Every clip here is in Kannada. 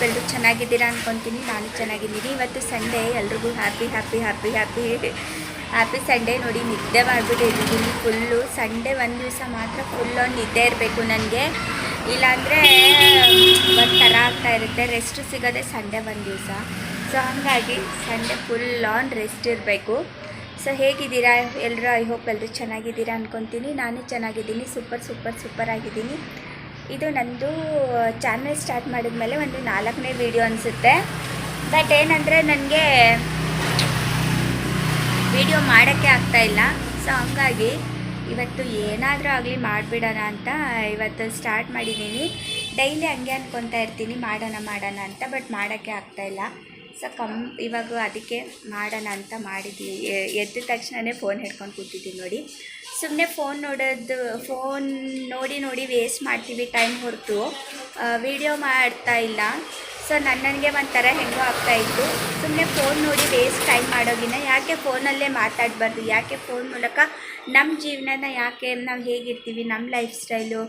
ಎಲ್ಲರೂ ಚೆನ್ನಾಗಿದ್ದೀರಾ ಅಂದ್ಕೊತೀನಿ. ನಾನು ಚೆನ್ನಾಗಿದ್ದೀನಿ. ಇವತ್ತು ಸಂಡೇ, ಎಲ್ರಿಗೂ happy happy happy happy happy Sunday. ನೋಡಿ, ನಿದ್ದೆ ಮಾಡಿಬಿಟ್ಟಿದ್ದೀನಿ ಫುಲ್ಲು. ಸಂಡೇ ಒಂದು ದಿವಸ ಮಾತ್ರ ಫುಲ್ ಆನ್ ನಿದ್ದೆ ಇರಬೇಕು ನನಗೆ, ಇಲ್ಲಾಂದರೆ ಒಂಥರ ಆಗ್ತಾ ಇರುತ್ತೆ. ರೆಸ್ಟ್ ಸಿಗೋದೆ ಸಂಡೇ ಒಂದು ದಿವಸ. ಸೊ ಹಾಗಾಗಿ ಸಂಡೇ ಫುಲ್ ಆನ್ ರೆಸ್ಟ್ ಇರಬೇಕು. ಸೊ ಹೇಗಿದ್ದೀರಾ ಎಲ್ಲರೂ? ಐ ಹೋಪ್ ಎಲ್ಲರೂ ಚೆನ್ನಾಗಿದ್ದೀರಾ ಅಂದ್ಕೊತೀನಿ. ನಾನು ಚೆನ್ನಾಗಿದ್ದೀನಿ, ಸೂಪರ್ ಆಗಿದ್ದೀನಿ. ಇದು ನಂದು ಚಾನಲ್ ಸ್ಟಾರ್ಟ್ ಮಾಡಿದ್ಮೇಲೆ ಒಂದು 4ನೇ ವೀಡಿಯೋ ಅನಿಸುತ್ತೆ. ಬಟ್ ಏನಂದರೆ ನನಗೆ ವಿಡಿಯೋ ಮಾಡೋಕ್ಕೆ ಆಗ್ತಾಯಿಲ್ಲ. ಸೊ ಹಂಗಾಗಿ ಇವತ್ತು ಏನಾದರೂ ಆಗಲಿ ಮಾಡಿಬಿಡೋಣ ಅಂತ ಇವತ್ತು ಸ್ಟಾರ್ಟ್ ಮಾಡಿದ್ದೀನಿ. ಡೈಲಿ ಹಂಗೆ ಅಂದ್ಕೊತಾ ಇರ್ತೀನಿ ಮಾಡೋಣ ಅಂತ, ಬಟ್ ಮಾಡೋಕ್ಕೆ ಆಗ್ತಾಯಿಲ್ಲ. ಸೊ ಇವಾಗ ಅದಕ್ಕೆ ಮಾಡೋಣ ಅಂತ ಮಾಡಿದ್ದೀನಿ. ಎದ್ದ ತಕ್ಷಣವೇ ಫೋನ್ ಹಿಡ್ಕೊಂಡು ಕೂತಿದ್ದೀನಿ. ನೋಡಿ, ಸುಮ್ಮನೆ ಫೋನ್ ನೋಡಿ ವೇಸ್ಟ್ ಮಾಡ್ತೀವಿ ಟೈಮ್ ಹೊರತು ವಿಡಿಯೋ ಮಾಡ್ತಾ ಇಲ್ಲ. ಸೊ ನನಗೆ ಒಂಥರ ಹೆಂಗೋ ಆಗ್ತಾಯಿತ್ತು. ಸುಮ್ಮನೆ ಫೋನ್ ನೋಡಿ ವೇಸ್ಟ್ ಟೈಮ್ ಮಾಡೋಗಿನ ಯಾಕೆ ಫೋನಲ್ಲೇ ಮಾತಾಡಬಾರ್ದು, ಯಾಕೆ ಫೋನ್ ಮೂಲಕ ನಮ್ಮ ಜೀವನನ ಯಾಕೆ ನಾವು ಹೇಗಿರ್ತೀವಿ, ನಮ್ಮ life style,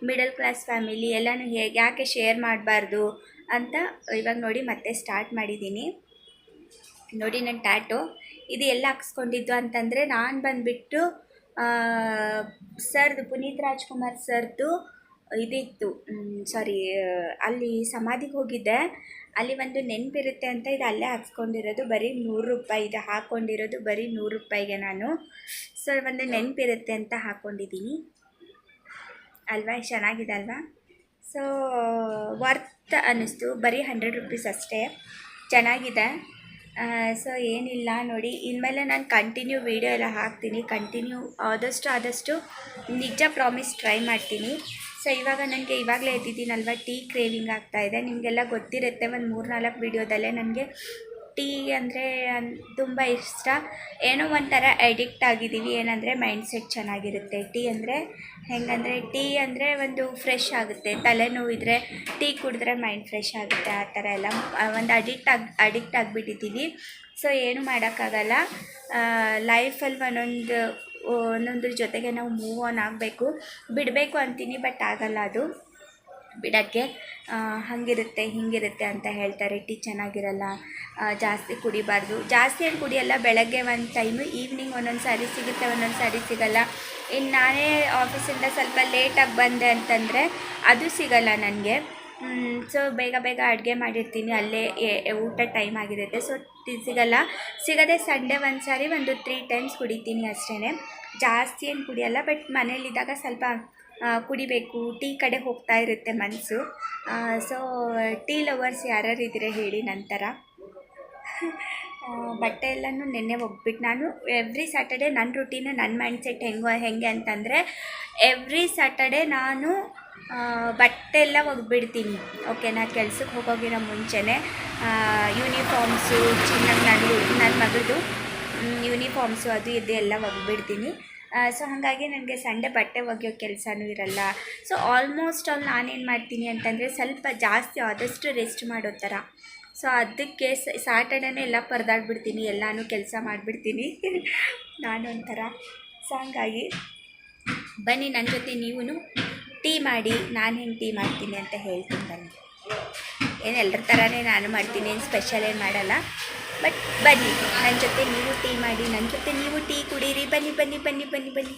middle class family ಎಲ್ಲನೂ ಯಾಕೆ ಶೇರ್ ಮಾಡಬಾರ್ದು ಅಂತ ಇವಾಗ ನೋಡಿ ಮತ್ತೆ ಸ್ಟಾರ್ಟ್ ಮಾಡಿದ್ದೀನಿ. ನೋಡಿ, ನನ್ನ ಟ್ಯಾಟು ಇದು ಎಲ್ಲ ಹಾಕ್ಸ್ಕೊಂಡಿದ್ದು ಅಂತಂದರೆ, ನಾನು ಬಂದುಬಿಟ್ಟು ಸರ್ದು ಪುನೀತ್ ರಾಜ್ಕುಮಾರ್ ಸರ್ದು ಇದಿತ್ತು, ಅಲ್ಲಿ ಸಮಾಧಿಗೆ ಹೋಗಿದ್ದೆ. ಅಲ್ಲಿ ಒಂದು ನೆನಪಿರುತ್ತೆ ಅಂತ ಇದು ಅಲ್ಲೇ ಹಾಕ್ಸ್ಕೊಂಡಿರೋದು. ಬರೀ 100 ರೂಪಾಯಿ ಇದು ಹಾಕ್ಕೊಂಡಿರೋದು, ಬರೀ 100 ರೂಪಾಯಿಗೆ ನಾನು. ಸೊ ಒಂದು ನೆನಪಿರುತ್ತೆ ಅಂತ ಹಾಕ್ಕೊಂಡಿದ್ದೀನಿ ಅಲ್ವಾ, ಚೆನ್ನಾಗಿದೆ ಅಲ್ವಾ? ಸೊ ವರ್ತ್ ಅನ್ನಿಸ್ತು. ಬರೀ 100 ರೂಪೀಸ್ ಅಷ್ಟೇ, ಚೆನ್ನಾಗಿದೆ. ಸೊ ಏನಿಲ್ಲ ನೋಡಿ, ಇನ್ಮೇಲೆ ನಾನು ಕಂಟಿನ್ಯೂ ವೀಡಿಯೋ ಎಲ್ಲ ಹಾಕ್ತೀನಿ. ಕಂಟಿನ್ಯೂ ಆದಷ್ಟು ನಿಜ ಪ್ರಾಮಿಸ್ ಟ್ರೈ ಮಾಡ್ತೀನಿ. ಸೊ ಇವಾಗ ನನಗೆ ಇವಾಗಲೇ ಎದ್ದಿದ್ದೀನಲ್ವ, ಟೀ ಕ್ರೇವಿಂಗ್ ಆಗ್ತಾಯಿದೆ. ನಿಮಗೆಲ್ಲ ಗೊತ್ತಿರುತ್ತೆ, ಒಂದು 3-4 ವೀಡಿಯೋದಲ್ಲೇ ನನಗೆ ಟೀ ಅಂದರೆ ತುಂಬ ಇಷ್ಟ. ಏನೋ ಒಂಥರ ಅಡಿಕ್ಟ್ ಆಗಿದ್ದೀವಿ. ಏನಂದರೆ ಮೈಂಡ್ಸೆಟ್ ಚೆನ್ನಾಗಿರುತ್ತೆ. ಟೀ ಅಂದರೆ ಹೆಂಗಂದರೆ, ಟೀ ಅಂದರೆ ಒಂದು ಫ್ರೆಶ್ ಆಗುತ್ತೆ. ತಲೆನೋವಿದ್ರೆ ಟೀ ಕುಡಿದ್ರೆ ಮೈಂಡ್ ಫ್ರೆಶ್ ಆಗುತ್ತೆ. ಆ ಥರ ಎಲ್ಲ ಒಂದು ಅಡಿಕ್ಟ್ ಆಗಿಬಿಟ್ಟಿದ್ದೀವಿ. ಸೊ ಏನು ಮಾಡೋಕ್ಕಾಗಲ್ಲ. ಲೈಫಲ್ಲಿ ಒಂದೊಂದ್ರ ಜೊತೆಗೆ ನಾವು ಮೂವ್ ಆನ್ ಆಗಬೇಕು. ಬಿಡಬೇಕು ಅಂತೀನಿ, ಬಟ್ ಆಗಲ್ಲ ಅದು ಬಿಡೋಕ್ಕೆ. ಹಾಗಿರುತ್ತೆ ಹಿಂಗಿರುತ್ತೆ ಅಂತ ಹೇಳ್ತಾರೆ. ಟೀ ಚೆನ್ನಾಗಿರಲ್ಲ, ಜಾಸ್ತಿ ಕುಡಿಬಾರ್ದು. ಜಾಸ್ತಿ ಏನು ಕುಡಿಯಲ್ಲ, ಬೆಳಗ್ಗೆ ಒಂದು ಟೈಮು, ಈವ್ನಿಂಗ್ ಒಂದೊಂದು ಸಾರಿ ಸಿಗುತ್ತೆ, ಒಂದೊಂದು ಸಾರಿ ಸಿಗಲ್ಲ. ಇನ್ನು ನಾನೇ ಆಫೀಸಿಂದ ಸ್ವಲ್ಪ ಲೇಟಾಗಿ ಬಂದೆ ಅಂತಂದರೆ ಅದು ಸಿಗಲ್ಲ ನನಗೆ. ಸೊ ಬೇಗ ಅಡುಗೆ ಮಾಡಿರ್ತೀನಿ, ಅಲ್ಲೇ ಊಟ ಟೈಮ್ ಆಗಿರುತ್ತೆ. ಸೊ ಸಿಗದೆ ಸಂಡೇ ಒಂದು ಸಾರಿ ಒಂದು 3 ಟೈಮ್ಸ್ ಕುಡಿತೀನಿ ಅಷ್ಟೇ. ಜಾಸ್ತಿ ಏನು ಕುಡಿಯಲ್ಲ, ಬಟ್ ಮನೇಲಿದ್ದಾಗ ಸ್ವಲ್ಪ ಕುಡಿಬೇಕು. ಟೀ ಕಡೆ ಹೋಗ್ತಾ ಇರುತ್ತೆ ಮನಸ್ಸು. ಸೊ ಟೀ ಲವರ್ಸ್ ಯಾರ್ಯಾರು ಇದ್ದೀರಾ ಹೇಳಿ ನಂತರ. ಬಟ್ಟೆ ಎಲ್ಲನೂ ನೆನ್ನೆ ಒಗ್ಬಿಟ್ಟು ನಾನು ಎವ್ರಿ ಸ್ಯಾಟರ್ಡೇ ನನ್ನ ರೂಟೀನು, ನನ್ನ ಮೈಂಡ್ಸೆಟ್ ಹೆಂಗೆ ಅಂತಂದರೆ, ಎವ್ರಿ ಸ್ಯಾಟರ್ಡೇ ನಾನು ಬಟ್ಟೆ ಎಲ್ಲ ಒಗ್ಬಿಡ್ತೀನಿ. ಓಕೆನಾ? ಕೆಲ್ಸಕ್ಕೆ ಹೋಗೋಗಿರೋ ಮುಂಚೆನೇ ಯೂನಿಫಾರ್ಮ್ಸು, ನನ್ನ ಮಗಳದು ಯೂನಿಫಾರ್ಮ್ಸು ಅದು ಇದು ಎಲ್ಲ ಒಗ್ಬಿಡ್ತೀನಿ. ಸೊ ಹಾಗಾಗಿ ನನಗೆ ಸಂಡೇ ಬಟ್ಟೆ ಒಗೆಯೋ ಕೆಲಸನೂ ಇರಲ್ಲ. ಸೊ ಆಲ್ಮೋಸ್ಟ್ ಆಲ್ ನಾನೇನು ಮಾಡ್ತೀನಿ ಅಂತಂದರೆ, ಸ್ವಲ್ಪ ಜಾಸ್ತಿ ಆದಷ್ಟು ರೆಸ್ಟ್ ಮಾಡೋ ಥರ. ಸೊ ಅದಕ್ಕೆ ಸ್ಯಾಟರ್ಡೇನೇ ಎಲ್ಲ ಪರದಾಡ್ಬಿಡ್ತೀನಿ, ಎಲ್ಲನೂ ಕೆಲಸ ಮಾಡಿಬಿಡ್ತೀನಿ ನಾನು ಒಂಥರ. ಸೊ ಹಾಗಾಗಿ ಬನ್ನಿ ನನ್ನ ಜೊತೆ ನೀವು ಟೀ ಮಾಡಿ. ನಾನು ಹೆಂಗೆ ಟೀ ಮಾಡ್ತೀನಿ ಅಂತ ಹೇಳ್ತೀನಿ ಬನ್ನಿ. ಏನು ಎಲ್ಲರ ಥರನೇ ನಾನು ಮಾಡ್ತೀನಿ, ಏನು ಸ್ಪೆಷಲ್ ಏನು ಮಾಡಲ್ಲ. ಬಟ್ ಬನ್ನಿ ನನ್ನ ಜೊತೆ ನೀವು ಟೀ ಮಾಡಿ, ನನ್ನ ಜೊತೆ ನೀವು ಟೀ ಕುಡೀರಿ. ಬನ್ನಿ ಬನ್ನಿ ಬನ್ನಿ ಬನ್ನಿ ಬನ್ನಿ.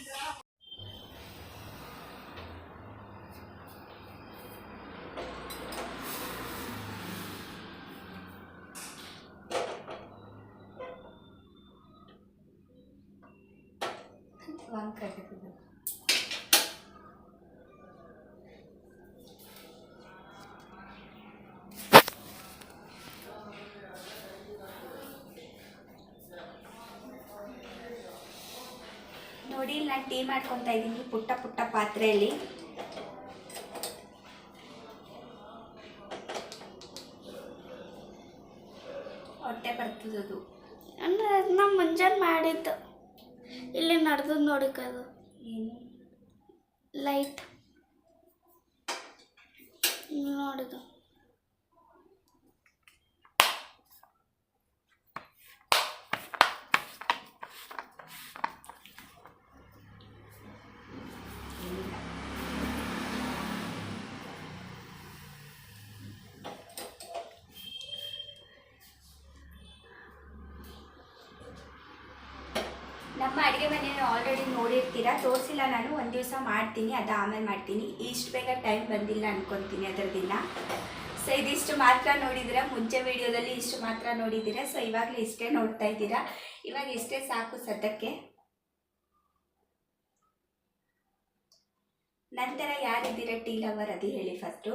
ನೋಡಿ, ನಾನು ಟೀ ಮಾಡ್ಕೊತಾ ಇದ್ದೀನಿ ಪುಟ್ಟ ಪಾತ್ರೆಯಲ್ಲಿ. ಹೊಟ್ಟೆ ಬರ್ತದದು. ಅಂದರೆ ಅದನ್ನ ಮುಂಜಾನೆ ಮಾಡಿದ್ದು, ಇಲ್ಲಿ ನಡೆದು ನೋಡಿಕದು ಏನು ಲೈಟ್ ನೋಡಿದು. ನಮ್ಮ ಅಡುಗೆ ಮನೆಯನ್ನು ಆಲ್ರೆಡಿ ನೋಡಿರ್ತೀರಾ, ತೋರಿಸಿಲ್ಲ ನಾನು. ಒಂದು ದಿವಸ ಮಾಡ್ತೀನಿ, ಅದು ಆಮೇಲೆ ಮಾಡ್ತೀನಿ. ಇಷ್ಟು ಬೇಗ ಟೈಮ್ ಬಂದಿಲ್ಲ ಅನ್ಕೊತೀನಿ ಅದರದಿಲ್ಲ. ಸೊ ಇದಿಷ್ಟು ಮಾತ್ರ ನೋಡಿದ್ದೀರಾ, ಮುಂಚೆ ವಿಡಿಯೋದಲ್ಲಿ ಇಷ್ಟು ಮಾತ್ರ ನೋಡಿದ್ದೀರಾ. ಸೊ ಇವಾಗಲೇ ಇಷ್ಟೇ ನೋಡ್ತಾ ಇದ್ದೀರಾ. ಇವಾಗ ಇಷ್ಟೇ ಸಾಕು ಸದ್ಯಕ್ಕೆ. ನಂತರ ಯಾರಿದ್ದೀರಾ ಟೀ ಲವರ್ ಅದು ಹೇಳಿ ಫಸ್ಟು.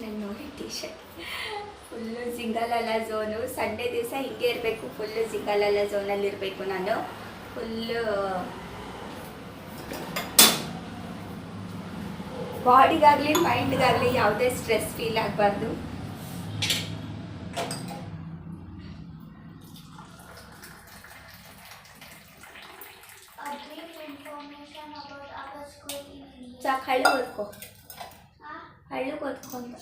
ನಾನು ನೋಡಿ ಟೀ ಶರ್ಟ್ ಫುಲ್ಲು ಜಿಂಗಲಲ್ಲ ಝೋನು. ಸಂಡೇ ದಿವಸ ಹಿಂಗೆ ಇರಬೇಕು, ಫುಲ್ಲು ಜಿಂಗಲಲ್ಲ ಝೋನಲ್ಲಿ ಇರಬೇಕು ನಾನು. ಫುಲ್ಲು ಬಾಡಿಗಾಗಲಿ ಮೈಂಡ್ಗಾಗಲಿ ಯಾವುದೇ ಸ್ಟ್ರೆಸ್ ಫೀಲ್ ಆಗಬಾರ್ದು. ಸಾಕು, ಹಳ್ಳು ಓದ್ಕೊ, ಹಳ್ಳು ಓದ್ಕೊಂತ.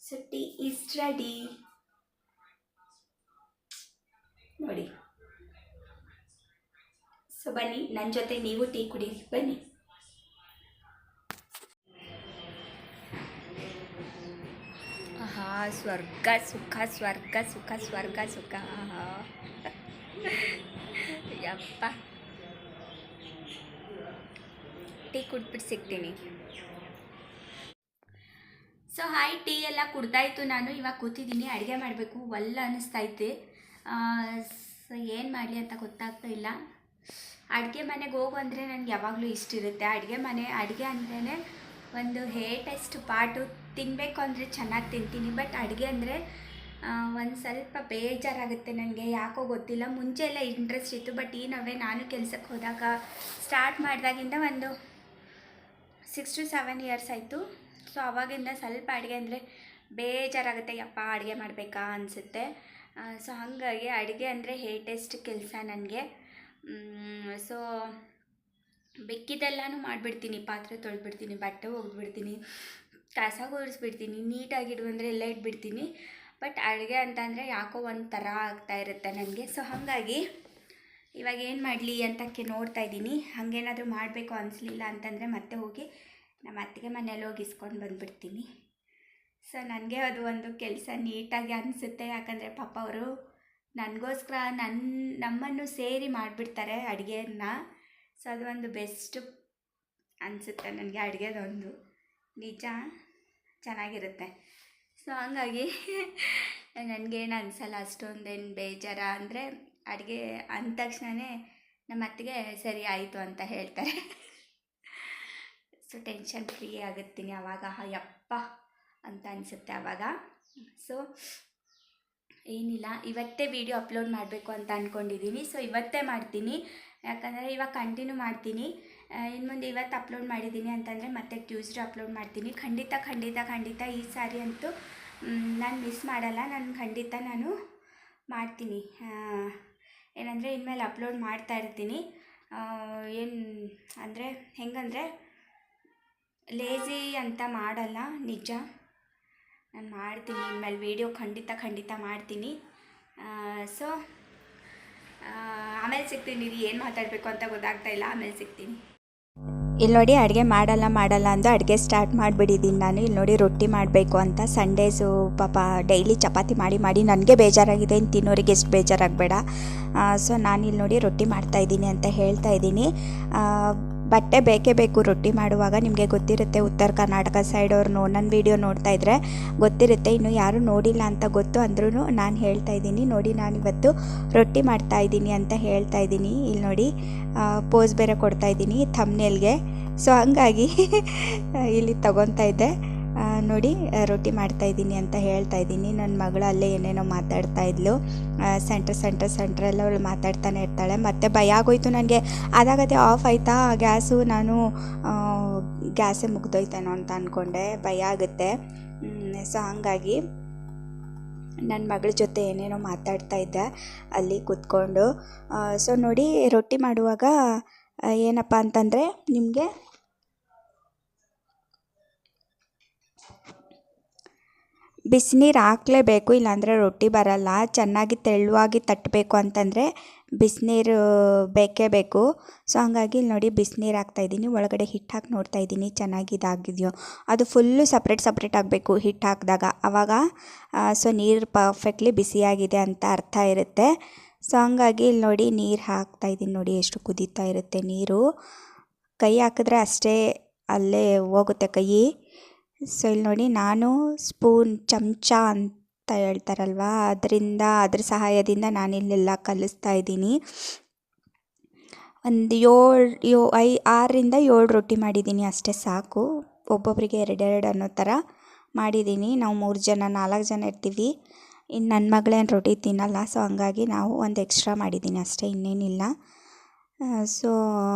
ಸೊ ಟೀ ಈಸ್ ರೆಡಿ ನೋಡಿ. ಸೊ ಬನ್ನಿ, ನನ್ನ ಜೊತೆ ನೀವು ಟೀ ಕುಡೀರಿ, ಬನ್ನಿ. ಆಹಾ, ಸ್ವರ್ಗ ಸುಖ, ಸ್ವರ್ಗ ಸುಖ, ಸ್ವರ್ಗ ಸುಖ. ಆಹಾ ಯಪ್ಪ, ಟೀ ಕುಡ್ಬಿಟ್ಟು ಸಿಗ್ತೀನಿ. ಸೊ ಹಾಯ್, ಟೀ ಎಲ್ಲ ಕುಡ್ದಾಯಿತು. ನಾನು ಇವಾಗ ಕೂತಿದ್ದೀನಿ, ಅಡುಗೆ ಮಾಡಬೇಕು. ಒಲ್ಲ ಅನ್ನಿಸ್ತೈತೆ. ಸೊ ಏನು ಮಾಡಲಿ ಅಂತ ಗೊತ್ತಾಗ್ತಾ ಇಲ್ಲ. ಅಡುಗೆ ಮನೆಗೆ ಹೋಗು ಅಂದರೆ ನನಗೆ ಯಾವಾಗಲೂ ಇಷ್ಟ ಇರುತ್ತೆ. ಅಡುಗೆ ಅಂದ್ರೇ ಒಂದು ಟೆಸ್ಟ್ ಪಾರ್ಟು. ತಿನ್ನಬೇಕು ಅಂದರೆ ಚೆನ್ನಾಗಿ ತಿಂತೀನಿ, ಬಟ್ ಅಡುಗೆ ಅಂದರೆ ಒಂದು ಸ್ವಲ್ಪ ಬೇಜಾರಾಗುತ್ತೆ ನನಗೆ, ಯಾಕೋ ಗೊತ್ತಿಲ್ಲ. ಮುಂಚೆ ಎಲ್ಲ ಇಂಟ್ರೆಸ್ಟ್ ಇತ್ತು, ಬಟ್ ಈ ನಾನು ಕೆಲಸಕ್ಕೆ ಹೋದಾಗ ಸ್ಟಾರ್ಟ್ ಮಾಡಿದಾಗಿಂದ ಒಂದು 6 to 7 years ಆಯಿತು. ಸೊ ಆವಾಗಿಂದ ಸ್ವಲ್ಪ ಅಡುಗೆ ಅಂದರೆ ಬೇಜಾರಾಗುತ್ತೆ, ಯಪ್ಪ ಅಡುಗೆ ಮಾಡಬೇಕಾ ಅನಿಸುತ್ತೆ. ಸೊ ಹಾಗಾಗಿ ಅಡುಗೆ ಅಂದರೆ ಟೆಸ್ಟ್ ಕೆಲಸ ನನಗೆ. ಸೊ ಬೆಕ್ಕಿದೆಲ್ಲನೂ ಮಾಡಿಬಿಡ್ತೀನಿ. ಪಾತ್ರೆ ತೊಳೆದ್ಬಿಡ್ತೀನಿ, ಬಟ್ಟೆ ಒಗೆದ್ಬಿಡ್ತೀನಿ, ಕಸ ಗುಡಿಸ್ಬಿಡ್ತೀನಿ, ನೀಟಾಗಿಡು ಅಂದರೆ ಎಲ್ಲ ಇಟ್ಬಿಡ್ತೀನಿ. ಬಟ್ ಅಡುಗೆ ಅಂತಂದರೆ ಯಾಕೋ ಒಂಥರ ಆಗ್ತಾ ಇರುತ್ತೆ ನನಗೆ. ಸೊ ಹಾಗಾಗಿ ಇವಾಗ ಏನು ಮಾಡಲಿ ಅಂತಕ್ಕೆ ನೋಡ್ತಾ ಇದ್ದೀನಿ. ಹಾಗೇನಾದರೂ ಮಾಡಬೇಕು ಅನಿಸ್ಲಿಲ್ಲ ಅಂತಂದರೆ ಮತ್ತೆ ಹೋಗಿ ನಮ್ಮ ಅತ್ತಿಗೆ ಮನೇಲಿ ಹೋಗಿ ಇಸ್ಕೊಂಡು ಬಂದುಬಿಡ್ತೀನಿ. ಸೊ ನನಗೆ ಅದು ಒಂದು ಕೆಲಸ ನೀಟಾಗಿ ಅನಿಸುತ್ತೆ. ಯಾಕಂದರೆ ಪಾಪ ಅವರು ನನಗೋಸ್ಕರ ನಮ್ಮನ್ನು ಸೇರಿ ಮಾಡಿಬಿಡ್ತಾರೆ ಅಡುಗೆಯನ್ನು. ಸೊ ಅದು ಒಂದು ಬೆಸ್ಟ್ ಅನಿಸುತ್ತೆ ನನಗೆ. ಅಡುಗೆದೊಂದು ನಿಜ ಚೆನ್ನಾಗಿರುತ್ತೆ. ಸೊ ಹಂಗಾಗಿ ನನಗೇನು ಅನಿಸಲ್ಲ, ಅಷ್ಟೊಂದೇನು ಬೇಜಾರ. ಅಂದರೆ ಅಡುಗೆ ಅಂದ ತಕ್ಷಣವೇ ನಮ್ಮ ಅತ್ತಿಗೆ ಸರಿ ಆಯಿತು ಅಂತ ಹೇಳ್ತಾರೆ. ಸೊ ಟೆನ್ಷನ್ ಫ್ರೀ ಆಗುತ್ತೀನಿ ಆವಾಗ, ಯಪ್ಪ ಅಂತ ಅನಿಸುತ್ತೆ ಆವಾಗ. ಸೊ ಏನಿಲ್ಲ, ಇವತ್ತೇ ವಿಡಿಯೋ ಅಪ್ಲೋಡ್ ಮಾಡಬೇಕು ಅಂತ ಅಂದ್ಕೊಂಡಿದ್ದೀನಿ. ಸೊ ಇವತ್ತೇ ಮಾಡ್ತೀನಿ, ಯಾಕಂದರೆ ಇವಾಗ ಕಂಟಿನ್ಯೂ ಮಾಡ್ತೀನಿ. ಇನ್ನು ಮುಂದೆ ಇವತ್ತು ಅಪ್ಲೋಡ್ ಮಾಡಿದ್ದೀನಿ ಅಂತಂದರೆ ಮತ್ತೆ ಟ್ಯೂಸ್ಡೇ ಅಪ್ಲೋಡ್ ಮಾಡ್ತೀನಿ. ಖಂಡಿತ ಈ ಸಾರಿ ಅಂತೂ ನಾನು ಮಿಸ್ ಮಾಡಲ್ಲ. ನಾನು ಮಾಡ್ತೀನಿ. ಏನಂದರೆ ಇನ್ಮೇಲೆ ಅಪ್ಲೋಡ್ ಮಾಡ್ತಾ ಇರ್ತೀನಿ. ಏನು ಅಂದರೆ ಹೆಂಗಂದರೆ ಲೇಝಿ ಅಂತ ಮಾಡಲ್ಲ, ನಿಜ ನಾನು ಮಾಡ್ತೀನಿ. ಇನ್ಮೇಲೆ ವೀಡಿಯೋ ಖಂಡಿತ ಮಾಡ್ತೀನಿ. ಸೊ ಆಮೇಲೆ ಸಿಗ್ತೀನಿ. ಏನು ಮಾತಾಡಬೇಕು ಅಂತ ಗೊತ್ತಾಗ್ತಾ ಇಲ್ಲ, ಆಮೇಲೆ ಸಿಗ್ತೀನಿ. ಇಲ್ಲಿ ನೋಡಿ, ಅಡುಗೆ ಮಾಡಲ್ಲ ಅಂದು ಅಡುಗೆ ಸ್ಟಾರ್ಟ್ ಮಾಡಿಬಿಟ್ಟಿದ್ದೀನಿ ನಾನು. ಇಲ್ಲಿ ನೋಡಿ, ರೊಟ್ಟಿ ಮಾಡಬೇಕು ಅಂತ. ಸಂಡೇಸು ಪಾಪ ಡೈಲಿ ಚಪಾತಿ ಮಾಡಿ ನನಗೆ ಬೇಜಾರಾಗಿದೆ, ಇನ್ನು ತಿನ್ನೋರಿಗೆ ಎಷ್ಟು ಬೇಜಾರಾಗಬೇಡ. ಸೊ ನಾನಿಲ್ಲಿ ನೋಡಿ ರೊಟ್ಟಿ ಮಾಡ್ತಾಯಿದ್ದೀನಿ ಅಂತ ಹೇಳ್ತಾ ಇದ್ದೀನಿ. ಬಟ್ಟೆ ಬೇಕೇ ಬೇಕು ರೊಟ್ಟಿ ಮಾಡುವಾಗ. ನಿಮಗೆ ಗೊತ್ತಿರುತ್ತೆ, ಉತ್ತರ ಕರ್ನಾಟಕ ಸೈಡವ್ರು ನನ್ನ ವೀಡಿಯೋ ನೋಡ್ತಾ ಇದ್ದರೆ ಗೊತ್ತಿರುತ್ತೆ. ಇನ್ನು ಯಾರೂ ನೋಡಿಲ್ಲ ಅಂತ ಗೊತ್ತು ಅಂದ್ರೂ ನಾನು ಹೇಳ್ತಾ ಇದ್ದೀನಿ. ನೋಡಿ, ನಾನಿವತ್ತು ರೊಟ್ಟಿ ಮಾಡ್ತಾಯಿದ್ದೀನಿ ಅಂತ ಹೇಳ್ತಾ ಇದ್ದೀನಿ. ಇಲ್ಲಿ ನೋಡಿ, ಪೋಸ್ ಬೇರೆ ಕೊಡ್ತಾ ಇದ್ದೀನಿ ಥಂಬ್ನೇಲ್ಗೆ. ಸೊ ಹಂಗಾಗಿ ಇಲ್ಲಿ ತಗೊತಾ ಇದ್ದೆ. ನೋಡಿ, ರೊಟ್ಟಿ ಮಾಡ್ತಾಯಿದ್ದೀನಿ ಅಂತ ಹೇಳ್ತಾ ಇದ್ದೀನಿ. ನನ್ನ ಮಗಳು ಅಲ್ಲೇ ಏನೇನೋ ಮಾತಾಡ್ತಾ ಇದ್ಲು. ಸೆಂಟ್ರೆಲ್ಲ ಅವಳು ಮಾತಾಡ್ತಾನೆ ಇರ್ತಾಳೆ. ಮತ್ತು ಭಯ ಆಗೋಯ್ತು ನನಗೆ. ಅದಾಗತ್ತೆ ಆಫ್ ಆಯಿತಾ ಗ್ಯಾಸು, ನಾನು ಗ್ಯಾಸೇ ಮುಗ್ದೋಯ್ತೇನೋ ಅಂತ ಅಂದ್ಕೊಂಡೆ. ಭಯ ಆಗುತ್ತೆ. ಸೊ ಹಾಗಾಗಿ ನನ್ನ ಮಗಳ ಜೊತೆ ಏನೇನೋ ಮಾತಾಡ್ತಾ ಇದ್ದೆ ಅಲ್ಲಿ ಕೂತ್ಕೊಂಡು. ಸೊ ನೋಡಿ, ರೊಟ್ಟಿ ಮಾಡುವಾಗ ಏನಪ್ಪ ಅಂತಂದರೆ ನಿಮಗೆ ಬಿಸಿನೀರು ಹಾಕಲೇಬೇಕು, ಇಲ್ಲಾಂದರೆ ರೊಟ್ಟಿ ಬರಲ್ಲ. ಚೆನ್ನಾಗಿ ತೆಳುವಾಗಿ ತಟ್ಟಬೇಕು ಅಂತಂದರೆ ಬಿಸಿನೀರು ಬೇಕೇ ಬೇಕು. ಸೊ ಹಾಗಾಗಿ ಇಲ್ಲಿ ನೋಡಿ ಬಿಸಿನೀರು ಹಾಕ್ತಾಯಿದ್ದೀನಿ. ಒಳಗಡೆ ಹಿಟ್ಟು ಹಾಕಿ ನೋಡ್ತಾಯಿದ್ದೀನಿ ಚೆನ್ನಾಗಿ ಇದಾಗಿದೆಯೋ. ಅದು ಫುಲ್ಲು ಸಪ್ರೇಟ್ ಆಗಬೇಕು ಹಿಟ್ಟು ಹಾಕಿದಾಗ. ಆವಾಗ ಸೊ ನೀರು ಪರ್ಫೆಕ್ಟ್ಲಿ ಬಿಸಿಯಾಗಿದೆ ಅಂತ ಅರ್ಥ ಇರುತ್ತೆ. ಸೊ ಹಂಗಾಗಿ ಇಲ್ಲಿ ನೋಡಿ ನೀರು ಹಾಕ್ತಾಯಿದ್ದೀನಿ. ನೋಡಿ ಎಷ್ಟು ಕುದೀತಾ ಇರುತ್ತೆ ನೀರು. ಕೈ ಹಾಕಿದ್ರೆ ಅಷ್ಟೇ ಅಲ್ಲೇ ಹೋಗುತ್ತೆ ಕೈ. ಸೊ ಇಲ್ಲಿ ನೋಡಿ ನಾನು ಸ್ಪೂನ್ ಚಮಚ ಅಂತ ಹೇಳ್ತಾರಲ್ವ, ಅದ್ರ ಸಹಾಯದಿಂದ ನಾನಿಲ್ಲೆಲ್ಲ ಕಲಿಸ್ತಾ ಇದ್ದೀನಿ. ಒಂದು 6ರಿಂದ 7 ರೊಟ್ಟಿ ಮಾಡಿದ್ದೀನಿ ಅಷ್ಟೇ ಸಾಕು. ಒಬ್ಬೊಬ್ಬರಿಗೆ 2 ಅನ್ನೋ ಥರ ಮಾಡಿದ್ದೀನಿ. ನಾವು 3 ಜನ 4 ಜನ ಇರ್ತೀವಿ. ಇನ್ನು ನನ್ನ ಮಗಳೇನು ರೊಟ್ಟಿ ತಿನ್ನಲ್ಲ. ಸೊ ಹಂಗಾಗಿ ನಾವು ಒಂದು ಎಕ್ಸ್ಟ್ರಾ ಮಾಡಿದ್ದೀನಿ ಅಷ್ಟೇ, ಇನ್ನೇನಿಲ್ಲ. ಸೊ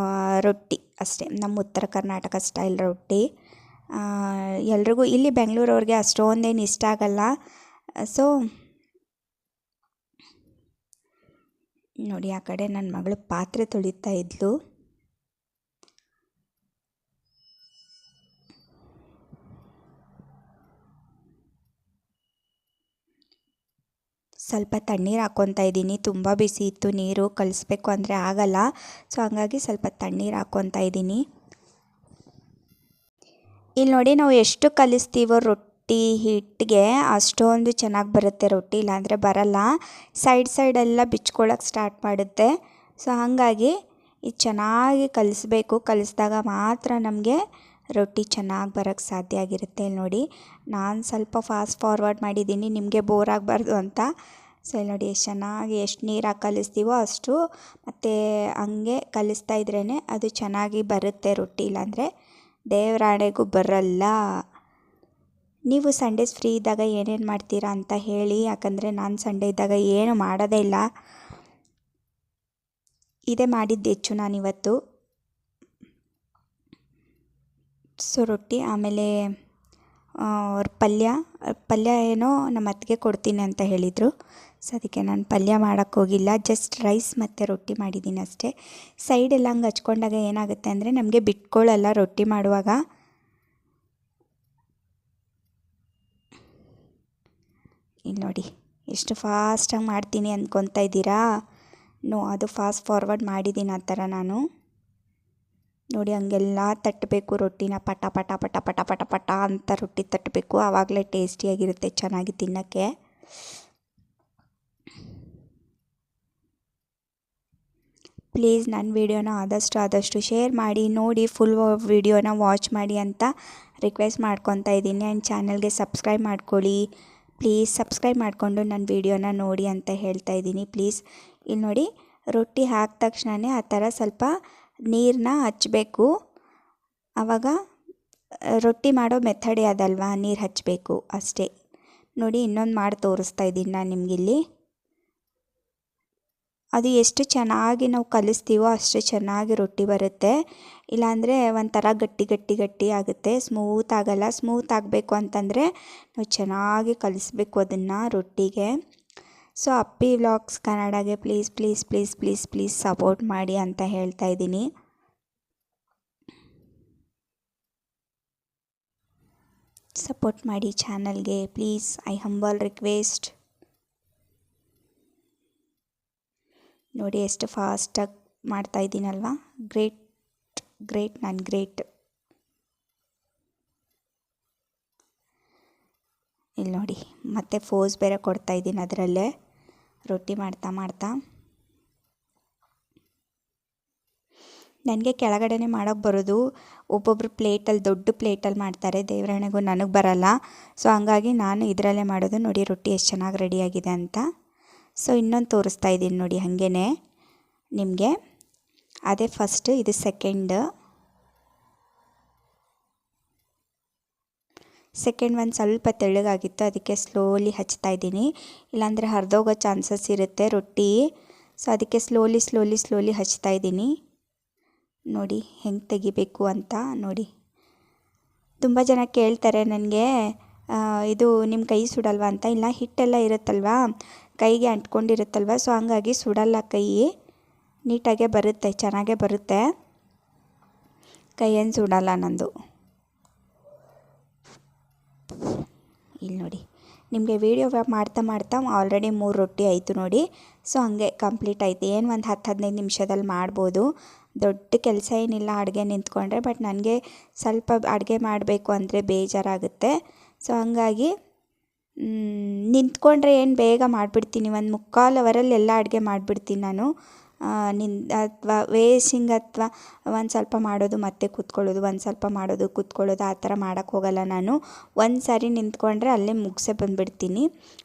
ರೊಟ್ಟಿ ಅಷ್ಟೇ, ನಮ್ಮ ಉತ್ತರ ಕರ್ನಾಟಕ ಸ್ಟೈಲ್ ರೊಟ್ಟಿ. ಎಲ್ರಿಗೂ ಇಲ್ಲಿ ಬೆಂಗಳೂರವ್ರಿಗೆ ಅಷ್ಟೊಂದೇನು ಇಷ್ಟ ಆಗಲ್ಲ. ಸೊ ನೋಡಿ ಆ ಕಡೆ ನನ್ನ ಮಗಳು ಪಾತ್ರೆ ತೊಳಿತಾ ಇದ್ಲು. ಸ್ವಲ್ಪ ತಣ್ಣೀರು ಹಾಕ್ಕೊತಾ ಇದ್ದೀನಿ. ತುಂಬ ಬಿಸಿ ಇತ್ತು ನೀರು, ಕಲಿಸ್ಬೇಕು ಅಂದರೆ ಆಗಲ್ಲ. ಸೊ ಹಾಗಾಗಿ ಸ್ವಲ್ಪ ತಣ್ಣೀರು ಹಾಕ್ಕೊತಾ ಇದ್ದೀನಿ. ಇಲ್ಲಿ ನೋಡಿ ನಾವು ಎಷ್ಟು ಕಲಿಸ್ತೀವೋ ರೊಟ್ಟಿ ಹಿಟ್ಟಿಗೆ ಅಷ್ಟೊಂದು ಚೆನ್ನಾಗಿ ಬರುತ್ತೆ ರೊಟ್ಟಿ, ಇಲ್ಲಾಂದರೆ ಬರಲ್ಲ. ಸೈಡೆಲ್ಲ ಬಿಚ್ಕೊಳ್ಳೋಕೆ ಸ್ಟಾರ್ಟ್ ಮಾಡುತ್ತೆ. ಸೊ ಹಾಗಾಗಿ ಇದು ಚೆನ್ನಾಗಿ ಕಲಿಸ್ಬೇಕು. ಕಲಿಸಿದಾಗ ಮಾತ್ರ ನಮಗೆ ರೊಟ್ಟಿ ಚೆನ್ನಾಗಿ ಬರೋಕ್ಕೆ ಸಾಧ್ಯ ಆಗಿರುತ್ತೆ. ಇಲ್ಲಿ ನೋಡಿ ನಾನು ಸ್ವಲ್ಪ ಫಾಸ್ಟ್ ಫಾರ್ವರ್ಡ್ ಮಾಡಿದ್ದೀನಿ ನಿಮಗೆ ಬೋರ್ ಆಗಬಾರ್ದು ಅಂತ. ಸೊ ಇಲ್ಲಿ ನೋಡಿ ಎಷ್ಟು ಚೆನ್ನಾಗಿ ಎಷ್ಟು ನೀರಾಗಿ ಕಲಿಸ್ತೀವೋ ಅಷ್ಟು ಮತ್ತು ಹಂಗೆ ಕಲಿಸ್ತಾ ಇದ್ರೇ ಅದು ಚೆನ್ನಾಗಿ ಬರುತ್ತೆ ರೊಟ್ಟಿ, ಇಲ್ಲಾಂದರೆ ದೇವರಾಣೆಗೂ ಬರಲ್ಲ. ನೀವು ಸಂಡೇಸ್ ಫ್ರೀ ಇದ್ದಾಗ ಏನೇನು ಮಾಡ್ತೀರಾ ಅಂತ ಹೇಳಿ, ಯಾಕಂದರೆ ನಾನು ಸಂಡೇ ಇದ್ದಾಗ ಏನು ಮಾಡೋದೇ ಇಲ್ಲ. ಇದೇ ಮಾಡಿದ್ದು ಹೆಚ್ಚು ನಾನಿವತ್ತು. ಸೊ ರೊಟ್ಟಿ ಆಮೇಲೆ ಪಲ್ಯ ಏನೋ ನಮ್ಮ ಅತ್ತಿಗೆ ಕೊಡ್ತೀನಿ ಅಂತ ಹೇಳಿದರು. ಸೊ ಅದಕ್ಕೆ ನಾನು ಪಲ್ಯ ಮಾಡೋಕ್ಕೆ ಹೋಗಿಲ್ಲ, ಜಸ್ಟ್ ರೈಸ್ ಮತ್ತು ರೊಟ್ಟಿ ಮಾಡಿದ್ದೀನಿ ಅಷ್ಟೇ. ಸೈಡೆಲ್ಲ ಹಂಗೆ ಹಚ್ಕೊಂಡಾಗ ಏನಾಗುತ್ತೆ ಅಂದರೆ ನಮಗೆ ಬಿಟ್ಕೊಳ್ಳಲ್ಲ ರೊಟ್ಟಿ ಮಾಡುವಾಗ. ಇಲ್ಲಿ ನೋಡಿ ಎಷ್ಟು ಫಾಸ್ಟಾಗಿ ಮಾಡ್ತೀನಿ ಅಂದ್ಕೊತಾ ಇದ್ದೀರಾ? ಅದು ಫಾಸ್ಟ್ ಫಾರ್ವರ್ಡ್ ಮಾಡಿದ್ದೀನಿ ಆ ಥರ ನಾನು. ನೋಡಿ ಹಂಗೆಲ್ಲ ತಟ್ಟಬೇಕು ರೊಟ್ಟಿನ, ಪಟ ಪಟ ಪಟ ಪಟ ಪಟ ಪಟ ಅಂತ ರೊಟ್ಟಿ ತಟ್ಟಬೇಕು. ಆವಾಗಲೇ ಟೇಸ್ಟಿಯಾಗಿರುತ್ತೆ ಚೆನ್ನಾಗಿ ತಿನ್ನೋಕ್ಕೆ. ಪ್ಲೀಸ್ ನನ್ನ ವೀಡಿಯೋನ ಆದಷ್ಟು ಶೇರ್ ಮಾಡಿ, ನೋಡಿ ಫುಲ್ ವೀಡಿಯೋನ ವಾಚ್ ಮಾಡಿ ಅಂತ ರಿಕ್ವೆಸ್ಟ್ ಮಾಡ್ಕೊತಾ ಇದ್ದೀನಿ. ಆ್ಯಂಡ್ ಚಾನಲ್ಗೆ ಸಬ್ಸ್ಕ್ರೈಬ್ ಮಾಡ್ಕೊಳ್ಳಿ ಪ್ಲೀಸ್. ಸಬ್ಸ್ಕ್ರೈಬ್ ಮಾಡಿಕೊಂಡು ನನ್ನ ವೀಡಿಯೋನ ನೋಡಿ ಅಂತ ಹೇಳ್ತಾ ಇದ್ದೀನಿ ಪ್ಲೀಸ್. ಇಲ್ಲಿ ನೋಡಿ ರೊಟ್ಟಿ ಹಾಕಿದ ತಕ್ಷಣವೇ ಆ ಥರ ಸ್ವಲ್ಪ ನೀರನ್ನ ಹಚ್ಚಬೇಕು. ಆವಾಗ ರೊಟ್ಟಿ ಮಾಡೋ ಮೆಥಡೇ ಅದಲ್ವಾ, ನೀರು ಹಚ್ಚಬೇಕು ಅಷ್ಟೇ. ನೋಡಿ ಇನ್ನೊಂದು ಮಾಡಿ ತೋರಿಸ್ತಾ ಇದ್ದೀನಿ ನಾನು ನಿಮಗಿಲ್ಲಿ. ಅದು ಎಷ್ಟು ಚೆನ್ನಾಗಿ ನಾವು ಕಲಿಸ್ತೀವೋ ಅಷ್ಟು ಚೆನ್ನಾಗಿ ರೊಟ್ಟಿ ಬರುತ್ತೆ. ಇಲ್ಲಾಂದರೆ ಒಂಥರ ಗಟ್ಟಿ ಆಗುತ್ತೆ, ಸ್ಮೂತ್ ಆಗಲ್ಲ. ಸ್ಮೂತ್ ಆಗಬೇಕು ಅಂತಂದರೆ ನಾವು ಚೆನ್ನಾಗಿ ಕಲಿಸ್ಬೇಕು ಅದನ್ನು ರೊಟ್ಟಿಗೆ. ಸೊ ಅಪ್ಪಿ ವ್ಲಾಗ್ಸ್ ಕನ್ನಡಗೆ ಪ್ಲೀಸ್ ಸಪೋರ್ಟ್ ಮಾಡಿ ಅಂತ ಹೇಳ್ತಾ ಇದ್ದೀನಿ. ಸಪೋರ್ಟ್ ಮಾಡಿ ಚಾನಲ್ಗೆ ಪ್ಲೀಸ್, ಐ ಹಂಬಲ್ ರಿಕ್ವೆಸ್ಟ್. ನೋಡಿ ಎಷ್ಟು ಫಾಸ್ಟಾಗಿ ಮಾಡ್ತಾಯಿದ್ದೀನಲ್ವ. ಗ್ರೇಟ್ ನಾನು ಗ್ರೇಟ್. ಇಲ್ಲಿ ನೋಡಿ ಮತ್ತೆ ಫೋಸ್ ಬೇರೆ ಕೊಡ್ತಾಯಿದ್ದೀನಿ ಅದರಲ್ಲೇ ರೊಟ್ಟಿ ಮಾಡ್ತಾ. ನನಗೆ ಕೆಳಗಡೆನೇ ಮಾಡೋಕ್ಕೆ ಬರೋದು. ಒಬ್ಬೊಬ್ಬರು ಪ್ಲೇಟಲ್ಲಿ ದೊಡ್ಡ ಪ್ಲೇಟಲ್ಲಿ ಮಾಡ್ತಾರೆ, ದೇವರಾಣೆಗೂ ನನಗೆ ಬರಲ್ಲ. ಸೊ ಹಂಗಾಗಿ ನಾನು ಇದರಲ್ಲೇ ಮಾಡೋದು. ನೋಡಿ ರೊಟ್ಟಿ ಎಷ್ಟು ಚೆನ್ನಾಗಿ ರೆಡಿಯಾಗಿದೆ ಅಂತ. ಸೊ ಇನ್ನೊಂದು ತೋರಿಸ್ತಾ ಇದ್ದೀನಿ ನೋಡಿ ಹಾಗೇ ನಿಮಗೆ. ಅದೇ ಫಸ್ಟ್, ಇದು ಸೆಕೆಂಡ್ ಒಂದು ಸ್ವಲ್ಪ ತೆಳ್ಳಗಾಗಿತ್ತು, ಅದಕ್ಕೆ ಸ್ಲೋಲಿ ಹಚ್ತಾ ಇದ್ದೀನಿ. ಇಲ್ಲಾಂದರೆ ಹರಿದೋಗೋ ಚಾನ್ಸಸ್ ಇರುತ್ತೆ ರೊಟ್ಟಿ. ಸೊ ಅದಕ್ಕೆ ಸ್ಲೋಲಿ ಹಚ್ತಾ ಇದ್ದೀನಿ. ನೋಡಿ ಹೆಂಗೆ ತೆಗಿಬೇಕು ಅಂತ ನೋಡಿ. ತುಂಬ ಜನ ಕೇಳ್ತಾರೆ ನನಗೆ, ಇದು ನಿಮ್ಮ ಕೈ ಸುಡಲ್ವಾ ಅಂತ. ಇಲ್ಲ, ಹಿಟ್ಟೆಲ್ಲ ಇರುತ್ತಲ್ವ, ಕೈಗೆ ಅಂಟ್ಕೊಂಡಿರುತ್ತಲ್ವ, ಸೊ ಹಂಗಾಗಿ ಸುಡಲ್ಲ ಕೈ. ನೀಟಾಗೆ ಬರುತ್ತೆ, ಚೆನ್ನಾಗೇ ಬರುತ್ತೆ, ಕೈಯೇನು ಸುಡಲ್ಲ ನಂದು. ಇಲ್ಲಿ ನೋಡಿ ನಿಮಗೆ ವೀಡಿಯೋ ಮಾಡ್ತಾ ಮಾಡ್ತಾ ಆಲ್ರೆಡಿ 3 ರೊಟ್ಟಿ ಆಯಿತು ನೋಡಿ. ಸೊ ಹಂಗೆ ಕಂಪ್ಲೀಟ್ ಆಯಿತು. ಏನು ಒಂದು 10-15 ನಿಮಿಷದಲ್ಲಿ ಮಾಡ್ಬೋದು. ದೊಡ್ಡ ಕೆಲಸ ಏನಿಲ್ಲ ಅಡುಗೆ ನಿಂತ್ಕೊಂಡ್ರೆ. ಬಟ್ ನನಗೆ ಸ್ವಲ್ಪ ಅಡುಗೆ ಮಾಡಬೇಕು ಅಂದರೆ ಬೇಜಾರಾಗುತ್ತೆ. ಸೊ ಹಂಗಾಗಿ ನಿಂತ್ಕೊಂಡ್ರೆ ಏನು ಬೇಗ ಮಾಡಿಬಿಡ್ತೀನಿ. 1/4 ಅವರಲ್ಲಿ ಎಲ್ಲ ಅಡುಗೆ ಮಾಡಿಬಿಡ್ತೀನಿ ನಾನು. ಅಥವಾ ವೇಸ್ಟಿಂಗ್ ಅಥವಾ ಒಂದು ಸ್ವಲ್ಪ ಮಾಡೋದು ಮತ್ತೆ ಕೂತ್ಕೊಳ್ಳೋದು, ಒಂದು ಸ್ವಲ್ಪ ಮಾಡೋದು ಕೂತ್ಕೊಳ್ಳೋದು ಆ ಥರ ಮಾಡೋಕ್ಕೆ ಹೋಗಲ್ಲ ನಾನು. ಒಂದು ಸಾರಿ ನಿಂತ್ಕೊಂಡ್ರೆ ಅಲ್ಲೇ ಮುಗಿಸೇ ಬಂದುಬಿಡ್ತೀನಿ,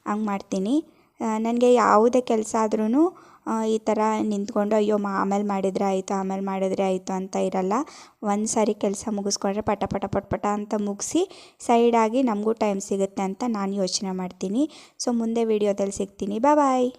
ಹಂಗೆ ಮಾಡ್ತೀನಿ. ನನಗೆ ಯಾವುದೇ ಕೆಲಸ ಆದ್ರೂ ಈ ಥರ ನಿಂತ್ಕೊಂಡು ಅಯ್ಯೋ ಆಮೇಲೆ ಮಾಡಿದರೆ ಆಯಿತು ಅಂತ ಇರಲ್ಲ. ಒಂದು ಸಾರಿ ಕೆಲಸ ಮುಗಿಸ್ಕೊಂಡ್ರೆ ಪಟ ಪಟ ಪಟ ಪಟ ಅಂತ ಮುಗಿಸಿ ಸೈಡಾಗಿ ನಮಗೂ ಟೈಮ್ ಸಿಗುತ್ತೆ ಅಂತ ನಾನು ಯೋಚನೆ ಮಾಡ್ತೀನಿ. ಸೊ ಮುಂದೆ ವೀಡಿಯೋದಲ್ಲಿ ಸಿಗ್ತೀನಿ. ಬಾಯ್.